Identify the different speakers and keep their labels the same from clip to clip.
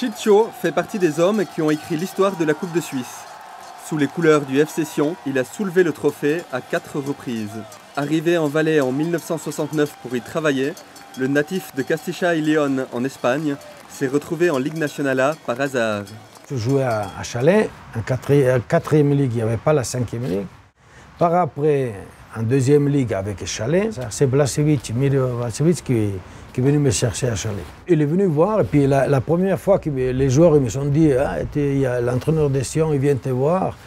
Speaker 1: Chicho fait partie des hommes qui ont écrit l'histoire de la Coupe de Suisse. Sous les couleurs du FC Sion, il a soulevé le trophée à 4 reprises. Arrivé en Valais en 1969 pour y travailler, le natif de Castilla y León en Espagne s'est retrouvé en Ligue Nationale A par hasard.
Speaker 2: Je jouais à Chalais, en quatrième ligue, il n'y avait pas la 5e ligue. Par après, en 2e ligue avec Chalais, c'est Blasevic, Miro Blasevic qui est venu me chercher à Chalais. Il est venu voir, et puis la première fois que les joueurs ils me sont dit il y a l'entraîneur de Sion, il vient te voir.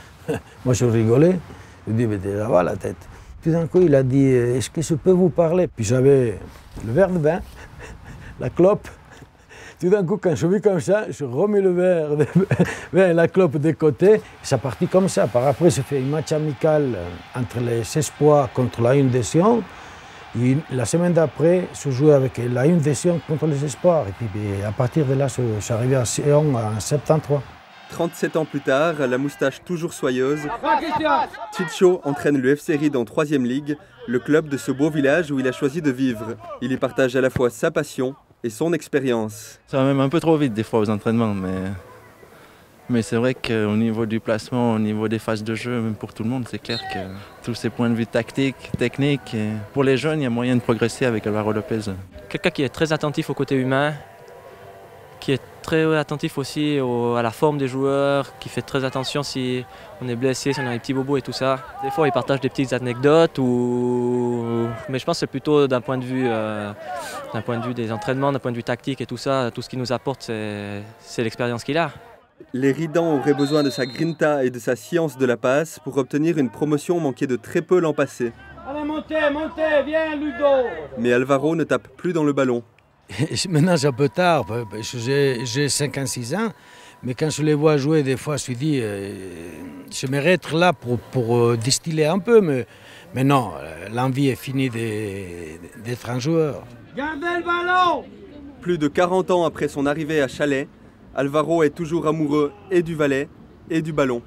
Speaker 2: Moi je rigolais, je lui ai dit mais t'es là-bas la tête. Tout d'un coup il a dit est-ce que je peux vous parler? Puis j'avais le verre de vin, la clope. Tout d'un coup, quand je vis comme ça, je remets le verre de vin et la clope de côté. Et ça partit comme ça. Par après, j'ai fait un match amical entre les Espoirs contre la Une de Sion. Et la semaine d'après, je jouais avec la Une de Sion contre les Espoirs. Et puis à partir de là, je suis arrivé à Sion en 73.
Speaker 1: 37 ans plus tard, la moustache toujours soyeuse, Chicho entraîne le FC Ried en 3e ligue, le club de ce beau village où il a choisi de vivre. Il y partage à la fois sa passion et son expérience.
Speaker 3: Ça va même un peu trop vite des fois aux entraînements, mais c'est vrai qu'au niveau du placement, au niveau des phases de jeu, même pour tout le monde, c'est clair que tous ces points de vue tactiques, techniques, pour les jeunes, il y a moyen de progresser avec Alvaro Lopez.
Speaker 4: Quelqu'un qui est très attentif au côté humain, qui est très attentif aussi à la forme des joueurs, qui fait très attention si on est blessé, si on a des petits bobos et tout ça. Des fois, il partage des petites anecdotes, mais je pense que c'est plutôt d'un point de vue des entraînements, d'un point de vue tactique et tout ça. Tout ce qu'il nous apporte, c'est l'expérience qu'il a.
Speaker 1: Les Riedans auraient besoin de sa grinta et de sa science de la passe pour obtenir une promotion manquée de très peu l'an passé.
Speaker 5: Allez, montez, viens Ludo!
Speaker 1: Mais Alvaro ne tape plus dans le ballon.
Speaker 2: Maintenant, c'est un peu tard, j'ai 56 ans, mais quand je les vois jouer, des fois, je me dis, j'aimerais être là pour distiller un peu, mais non, l'envie est finie d'être un joueur.
Speaker 5: Gardez le ballon!
Speaker 1: Plus de 40 ans après son arrivée à Chalais, Alvaro est toujours amoureux et du Valais et du ballon.